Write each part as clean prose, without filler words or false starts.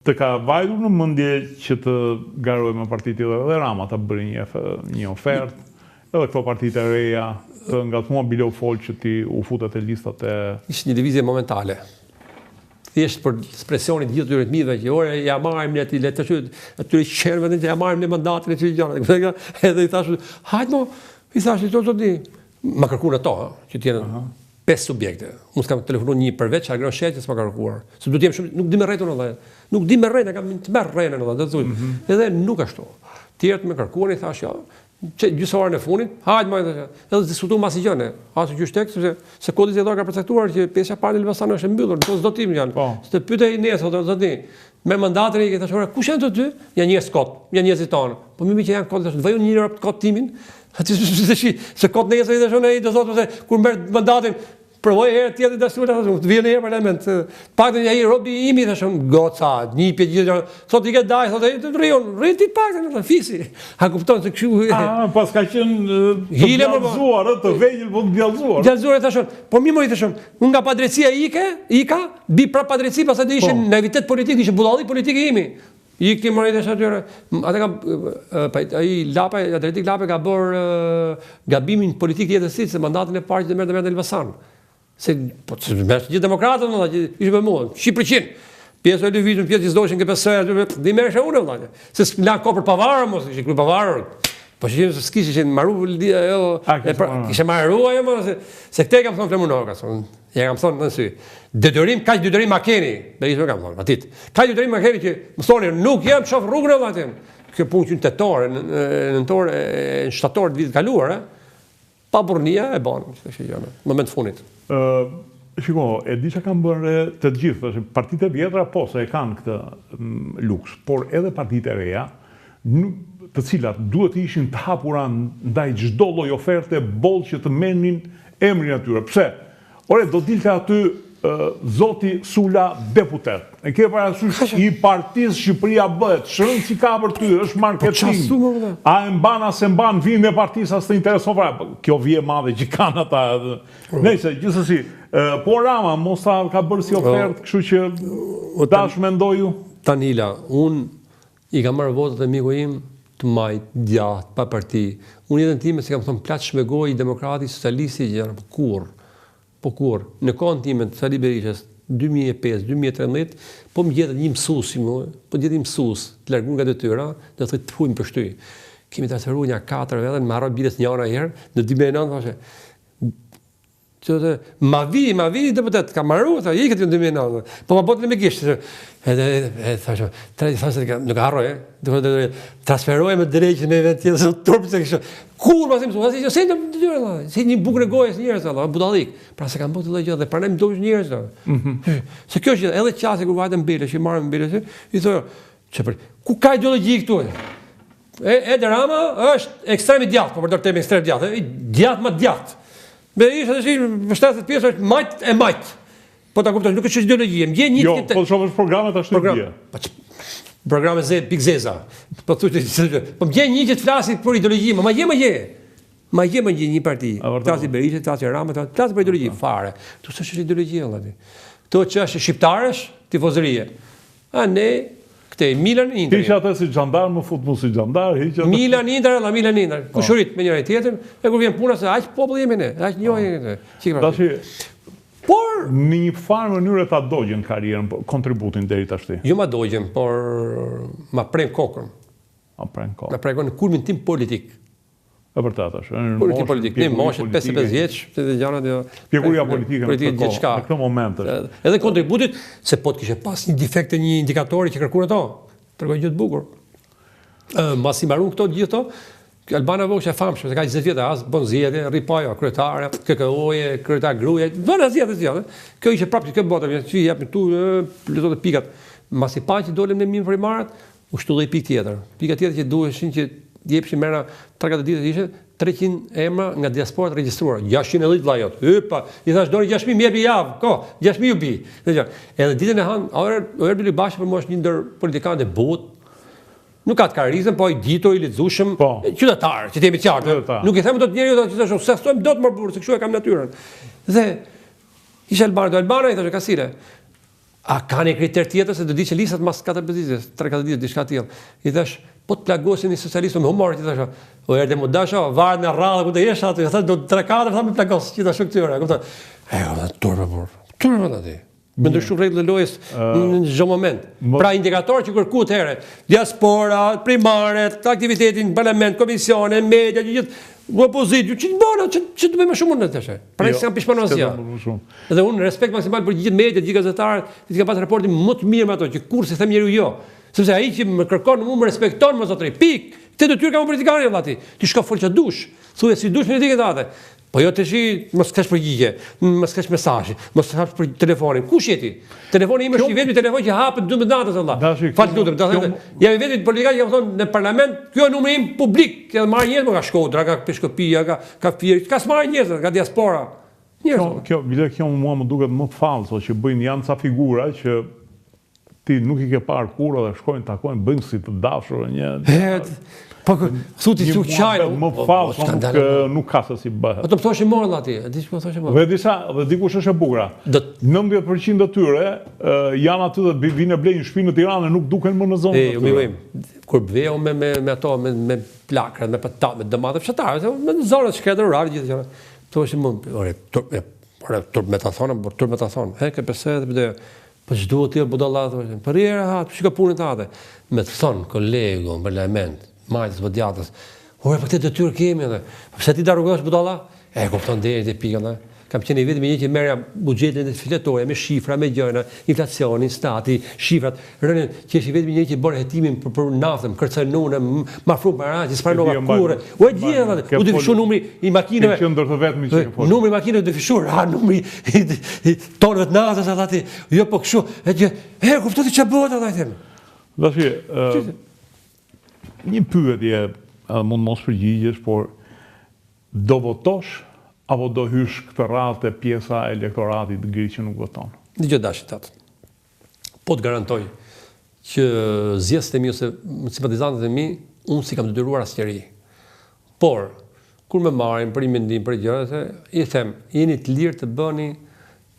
Të ka vajtur në mendje që të garojë me partitë tjera dhe Rama ta bëri një ofertë, edhe këto partitë e reja të ngatmua Bilo fol që ti u futet e listat e... Ishte një divizje momentale. Thjesht për presionit gjithë të rritmive që ore ja marrim ne aty atyre qerve që ja marrim ne mandatin e çdo gjë. Edhe i thash, hajt mo, i thash to di. Ma kërkuan ato, që të jenë 5 subjekte. Unë s'kam telefonuar një përveç agron shetjes s'ma ka kërkuar. Se do të jem shumë, nuk di me rretun edhe. Nuk di me rretun, kam të merr rretën edhe, do të thuj. Edhe nuk ashtu. Tjerët më kërkuan, i thash ja, gjysorën e fundit, hajt më edhe diskutuam masi gjëne. Ashtu gjysh tek se kodit e dhënë ka përcaktuar që pjesë e parë e Elbasan është e mbyllur, këto s'do tim janë. Se pyetej nesër do të me mandatin e thashë, kush janë të dy? Janë njerëz kot, janë njerëzit tonë. Po mimi që janë kot, thashë, vaju një kot timin. Aty se kot nesër i thashë ai do thotë se kur merr mandatin provoj herë tjetër dashur të vjen në parlament. Paktën ai robi imi thashë goca, një pjesë thotë i ke daj, thotë rri ti paktën fisi. A kupton se kështu pas ka qenë të bjallëzuar, të vegjël po të bjallëzuar. Bjallëzuar thashë, po mi mori thashë, unë nga padrejtia ika, bi pra padrejti, pastaj do ishte naivitet politik, ishte budallik politik i imi. Ikti mori dhe atyre, ata ka, ai Lapa, Adriatik Lapa ka bërë gabimin politik jetësit se mandatin e parë që të merrte Elbasan. Se po gjithë demokratët më dha, ishte me mua, 100%. Pjesë e lëvizën, pjesë që s'doshin ke pesë, di merresha unë vëllai. Se s'la kohë për pavarë mos, ishte kry pavarë. Po që s'kishte që marru ajo, kishe marru ajo më, se këte kam thonë Flemunoka, ja kam thonë në sy. Detyrim, kaq detyrim ma keni, berisë kam thonë, atit. Kaq detyrim ma keni që më thoni, nuk jam shoh rrugën e vllatin. Kjo punë që në tetor, nëntor, në shtator të vitit kaluar, pa burrnia e bën, kështu që në moment fundit. Shiko, e di që kanë bërë të gjithë, partitë e vjetra po se e kanë këtë luks, por edhe partitë e reja, të cilat duhet të ishin të hapura ndaj çdo lloj oferte boll që të mennin emrin e tyre. Pse? Ore, do dilte aty zoti Sula deputet. E ke parasysh i partisë Shqipëria bëhet, shërën si ka për ty, është marketing. A e mban as e mban vijnë me partisë as të intereson fare. Kjo vije madhe që kanë ata. Nëse gjithsesi, po Rama mos ka bërë si ofertë, kështu që dash mendoju. Tanila, unë i kam marrë votat e miku im të majt, djatë, pa parti. Unë jetën time se kam thonë plaç shmegoj i demokrati, socialisti, që janë po kur. Në kohën time të Sali Berishës, 2005-2013, po më gjetët një mësus, po gjetët një mësus të largun nga detyra, dhe të të hujmë për shty. Kemi të atëru një 4 edhe, në marrë biles njëra herë, në 2009, thashe, ma vi, deputet, ka marru, i këtë në 2009, po ma botë në me kishtë, thashe, nuk harroj, transferoj me drejqën e vetë tjetë, turpë se kështë, kur ma simë, se në të dyre, se një bukë në gojës njërës, budalik, pra se kam botë të lejgjë, dhe pranem do është njërës, se kjo është edhe qasë, kur vajtë në bile, që i marrë në bile, i thojë, ku ka ideologi këtu? Edi Rama është ekstremi djatë, po përdor temi ekstrem djatë, djatë ma djatë. Berisha të shimë, për 70 pjesë është majt e majt. Po ta kuptosh, nuk është ideologjia. Jo, po të shofësh programet ashtë në bje. Programe Zeza. Po më një që të flasi për ideologjia, ma je një parti. Flasi Berisha, flasi Rama, flasi për ideologjia. Fare. Tu së është ideologjia, to që është shqiptarësh, tifozërije. A ne, këte, Milan Inter. Hiqë atë si gjandar, më fut mu si gjandar. Milan Inter, Milan Inter. Kushurit me njëra tjetër, e kur vjen puna se aq popull jemi ne, aq njohë. Por në një farë mënyrë ta dogjen karrierën, kontributin deri tashti. Jo ma dogjen, por ma pren kokën. Ma pren kokën në kulmin tim politik. E vërtet është. Politik, ne moshë 55 vjeç, të gjanat jo. Pjekuria politike në këtë moment është. Edhe kontributit, se po të kishe pas një defekt të një indikatori që kërkuar ato, tregoj gjë të bukur. Mbas i mbarun këto gjithë to, Albana Vogël është e famshme, se ka 20 vjet as bën zgjedhje, rripajo, kryetare, KKO-je, kryetar gruaje, bën zgjedhje. Kjo ishte prapë kjo bota, që japin tu plotëto pikat. Mbas i pa që dolëm ne mirë primarat, u shtulloi pikë tjetër. Pika tjetër që duheshin që jepshin mera 3-4 ditë ishte 300 emra nga diasporat regjistruar. 610 vllajot. Hypa, i thash doni 6000 më jepi javë. 6000 u bi. Edhe ditën e han, orë bili bashkë për mosh një ndër politikanë e but. Nuk ka të karizëm, po i dito, i lexueshëm, qytetar, që t'jemi qartë. Nuk i them dot njeriu që thashë, se thojmë dot më burr, se kështu e kam natyrën. Dhe ishte Albana i thashë Kasile. A ka një kriter tjetër se do di që listat mas 4-5 ditës, 3-4 ditës, diçka tjetër. I thash, po të plagosin një socialistë me humorit, i thash, o erdhe mu dasha, varet në radhë, ku të jesh aty, i thash, do 3-4, thash me plagos, që të shuk tyre, kupton. Turbe aty. Me ndryshu rregull e lojës në çdo moment. Pra indikator që kërkuat herë, diaspora, primaret, aktivitetin, parlament, komisione, media, gjithë opozitë, që të bëna, që të bëjmë shumë në të pra se kam pishmanon asja. Dhe unë respekt maksimal për gjithë media, gjithë gazetarët, që kanë pas raportin më të mirë me ato, që kur se them njeriu jo. Sepse ai që më kërkon mua më respekton më zotëri. Pik. Këtë detyrë kam politikani vllati. Ti shko fol që dush. Thuaj si dush me etikën atë. Po jo tash mos kesh përgjigje, mos kesh mesazh, mos hap për telefonin. Kush je ti? Telefoni im është i vetmi telefon që hapet 12 natës valla. Fal lutem, do të thënë, jam i vetmi politikan që kam thonë në parlament, ky është numri im publik, që marr njerëz nga Shkodra, nga Peshkopia, ka Fieri, ka marr njerëz nga diaspora. Kjo mua më duket më falso që bëjnë janë ca figura që ti nuk i ke parë kurrë dhe shkojnë takojnë bëjnë si të dashur një. Po thuti su qajnë. Më falso nuk ka se si bëhet. Po të më thoshe morë ati, e di që më thoshe morë. Dhe dikush është e bukura. 90% të tyre janë aty dhe vinë blejnë shpinë në Tiranë nuk duken më në zonë të tyre. Kur bëveo me ato, me plakrat, me patat, me dëmatë fshatarë, me në zonët shkretë rarë gjithë që të është mund, turmetathona, ke përse dhe bëde, po që duhet të budallat, për jere hatë, që ka punit atë, me të thonë, kolegu, në parlament, majtës, vëdjatës, ore, për këtë detyrë kemi, dhe, pëse ti da rrugosh budalla? Kupton deri të pikën, kam qenë i vetëm një që merja buxhetin e filetore, me shifra, me gjëna, inflacionin, stati, shifrat, rënën që është i vetëm një që bërë hetimin për naftën, kërcënune, ma frumë para, që s'pranova kurre, u e gjithë, u dëfishu numri i makinëve, numri i makinëve dëfishur, numri i tonëve të naftës, atë jo po këshu, kuptoti që bëhet atë ajtem. Dashi, një pyetje, mund mos përgjigjesh, por do votosh apo do hysh këtë radhë e pjesa e elektoratit gri që nuk voton? Dëgjoj dashit atë. Po të garantoj që zgjedhësit e mi ose simpatizantët e mi, unë si kam detyruar asnjëri. Por kur më marrin për një mendim për gjëra, i them, jeni të lirë të bëni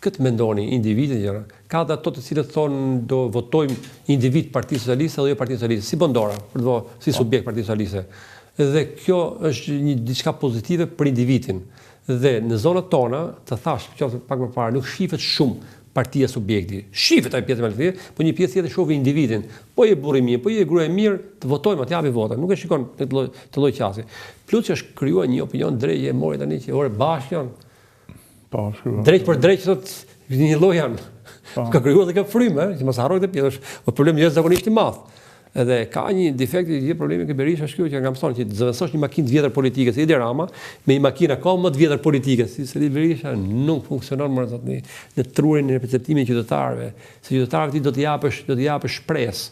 këtë mendoni individin gjëra. Ka dhe ato të cilët thonë do votojmë individ Partisë Socialiste dhe jo Partisë Socialiste, si Bondora, për të thonë si subjekt Partisë Socialiste. Dhe kjo është një diçka pozitive për individin. Dhe në zonët tona, të thash, pak më parë, nuk shifet shumë partia subjekti. Shifet ai pjesë me të, po një pjesë tjetër shohë individin. Po je burri mirë, po je grua e mirë, të votojmë, të japi vota. Nuk e shikon të lloj qasi. Plus që është krijuar një opinion drejt e mori tani që ore bashkë janë. Drejt për drejt thotë një lloj janë. Ka krijuar dhe ka frymë, që mos harroj këtë pjesë, është problem jashtëzakonisht i madh. Edhe ka një defekt i gjithë problemi që Berisha është kjo që nga mëson që të zëvendësosh një makinë të vjetër politike si Edi Rama me një makinë akoma më të vjetër politike si Sali Berisha nuk funksionon më zot në trurin e perceptimit të qytetarëve. Se qytetarët ti do t'i japësh shpresë.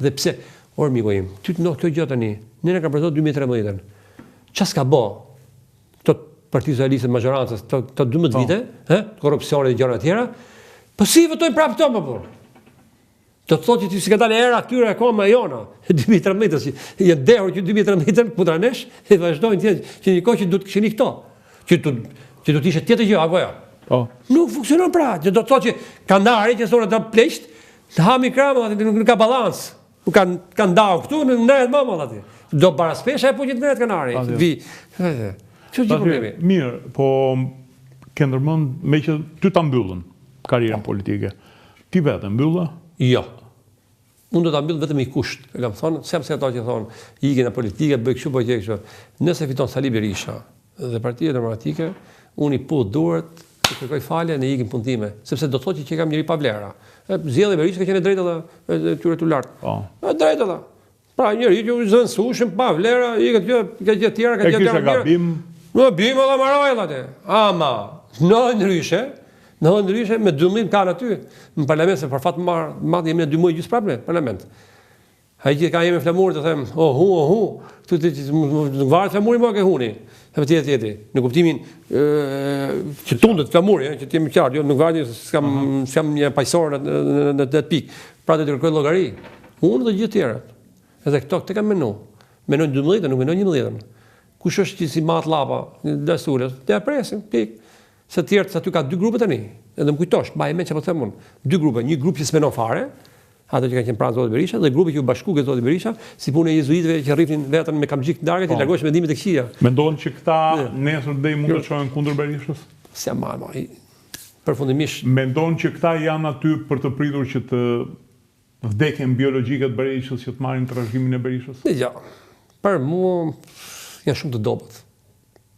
Dhe pse? Or miku im, ty të kjo gjë tani, ne ka prezantuar 2013-ën. Ç'a s'ka bë? Këto Partia Socialiste majorancës, këto 12 vite, korrupsioni dhe gjëra të tjera. Po si votojnë prapë këto më burr? Do të thotë që ti si ka dalë era këtyre akoma jona, 2013, janë dehur që 2013 kundra nesh, e vazhdojnë tjetër, që një kohë që do të kishini këto, që do të ishte tjetër gjë, apo jo? Nuk funksionon pra, që do të thotë që kanari që thonë ata pleqt, të hami krama, nuk ka balans, nuk kanë ndau këtu, në nërët mama aty. Do baraspesha e po që të nërët kanari. Që gjë problemi? Mirë, po ke ndërmend me që ty ta mbyllën karrierën politike. Ti vetë mbyllë? Jo. Unë do ta mbyll vetëm i kusht. E kam thonë, sepse ato që thonë, ikin e politike, bëj kështu, bëj kështu. Nëse fiton Sali Berisha dhe Partia Demokratike, unë i puth duart, të kërkoj falje në ikin punëtime, sepse do të thotë që kam njëri pa vlera. Zgjedhja e Berisha ka qenë drejtë edhe tyre të lartë. Drejtë edhe. Pra njëri që u zënsushëm pa vlera, ka gjë tjera, ka gjë tjera. E kisha gabim. Gabim edhe maroj atë. Ama, në ndryshe me 12 kanë aty në parlament se për fat madh jemi në 2 muaj gjysmë prapë në parlament. Ai që ka jemi flamurit të them, nuk varet flamuri më ke huni. Edhe tjetër, në kuptimin që tundet flamuri, që ti më qartë, jo nuk varet s'kam një pajisor në atë pikë. Pra të kërkoj llogari. Unë dhe gjithë tjerët. Edhe këto të kam menu. Menojnë 12, nuk menojnë 11. Kush është që si mat llapa, dasulës, të presim, pikë. Se tjertë, aty ka 2 grupe tani. edhe më kujtosh, mbaj mend çfarë po them unë. Dy grupe, një grup që s'menon fare, ato që kanë qenë pranë zotit Berisha, dhe grupi që u bashku me zotit Berisha, si punë e jezuitëve që rrifnin veten me kamxhik të largët, i largohesh mendimet e këqija. Mendon që këta nesër deri mund të çojnë kundër Berishës? S'jam marrë, përfundimisht. Mendon që këta janë aty për të pritur që të vdekjen biologjike të Berishës, që të marrin trashëgimimin e Berishës? Ja, për mua janë shumë të dobët.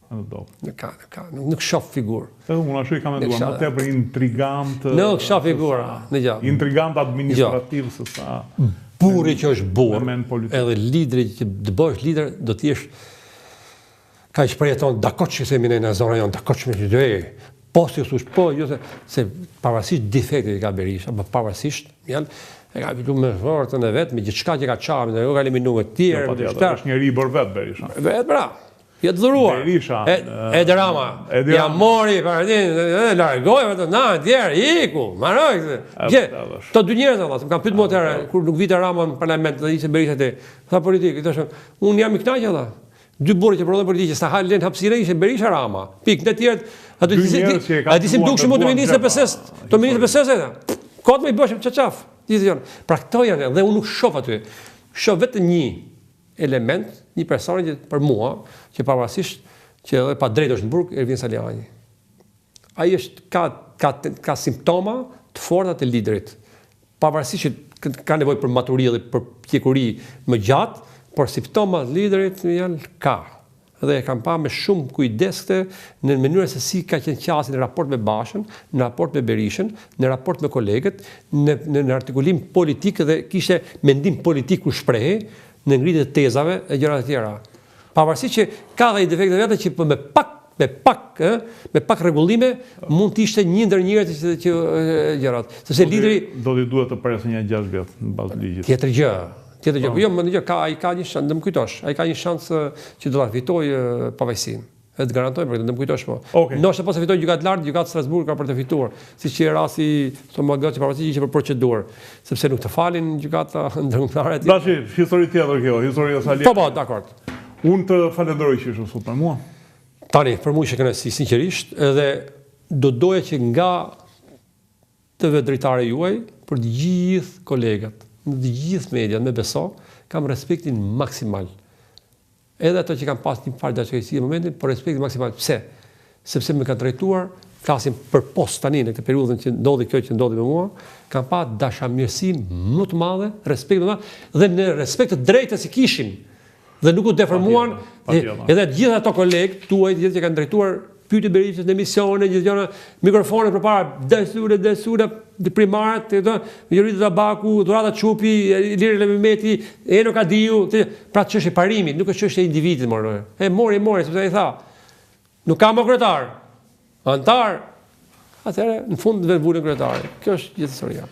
Nuk shoh figurë. Unë ashtu i kam menduar, më tepër intrigant. Nuk shoh figura. Intrigant administrativ se sa. Burri që është burr, edhe lideri që të bësh lider do të jesh ka shprehton dakot që themi në zonë jon, dakot me ide. Po si thosh, po jo se pavarësisht defektet që ka Berisha, por pavarësisht e ka vitu me fortën e vet, me gjithçka që ka çarmë, dhe ka eliminuar të tjerë, është njëri i bër vet Berisha. Vet bra. Ja të dhuruar. Berisha. E Drama. Ja mori paradin, largoi vetë na tjerë, iku, marroi. To dy njerëz valla, më kanë pyetur mua atëherë kur nuk vite Rama në parlament, dhe ishte Berisha te. Tha politikë, thashë, unë jam i kënaqur valla. Dy burrë që prodhojnë politikë, sa halen hapësirë ishte Berisha Rama. Pikë të tjerë, aty si dukshëm të ministrë PS-s, to ministrë PS-s edhe. Kot më i bëshëm çaf. Pra këto janë, dhe unë nuk shoh aty. Shoh vetëm një element, një person që për mua, që pavarësisht që edhe pa drejtë është në burg, Ervin Saliani. Ai ka simptoma të forta të liderit. Pavarësisht që ka nevojë për maturi dhe për pjekuri më gjatë, por simptoma të liderit janë ka. Dhe e kam pa me shumë kujdes në mënyrën se si ka qenë qasi në raport me Bashën, në raport me Berishën, në raport me kolegët, në artikulim politik dhe kishte mendim politik ku shprehi, në ngritje të tezave e gjëra të tjera. Pavarësisht që ka dhe i defekte vete që me pak rregullime mund të ishte një ndër njerëzit që gjërat. Sepse lideri do t'i duhet të presë një 6 vjet në bazë ligjit. Tjetër gjë. Jo, më ndonjë ai ka një shans, më kujtosh, ai ka një shans që do ta fitojë pavajsinë. E të garantoj për këtë, në më kujtosh po. Ndoshta pas e fitoj gjykat lartë, gjykat Strasburg ka për të fituar, siç që rasti Tomagat që pavarësisht ishte për procedurë, sepse nuk të falin gjykata ndërkombëtare. Tash histori tjetër kjo, historia e Salianit. Po, dakord. Unë të falenderoj që ishe sot me mua. Tani, për mua ishte kënaqësi sinqerisht, edhe do doja që nga TV drejtare juaj për të gjithë kolegët, në të gjithë mediat me beso, kam respektin maksimal. Edhe ato që kanë pas një farë dashurie në momentin, por respekti maksimal. Pse? Sepse më kanë drejtuar, flasim për post tani në këtë periudhën që ndodhi kjo që ndodhi me mua, kanë pa dashamirësi më të madhe, respekt më të madh, dhe në respekt të drejtës që kishin. Dhe nuk u deformuan, edhe gjithë ato kolegë tuaj, gjithë që kanë drejtuar pyetje Berishës në emisione, gjithë gjëra, mikrofone përpara, desure, primarët, Jorita Tabaku, Durata Çupi, Iliri Mehmeti, Eno Kadiu, pra çështja e parimit, nuk është çështja e individit, e mori, sepse ai tha, nuk ka më kryetar, antar, atëherë në fund vetë vulën kryetari. Kjo është gjithë historia.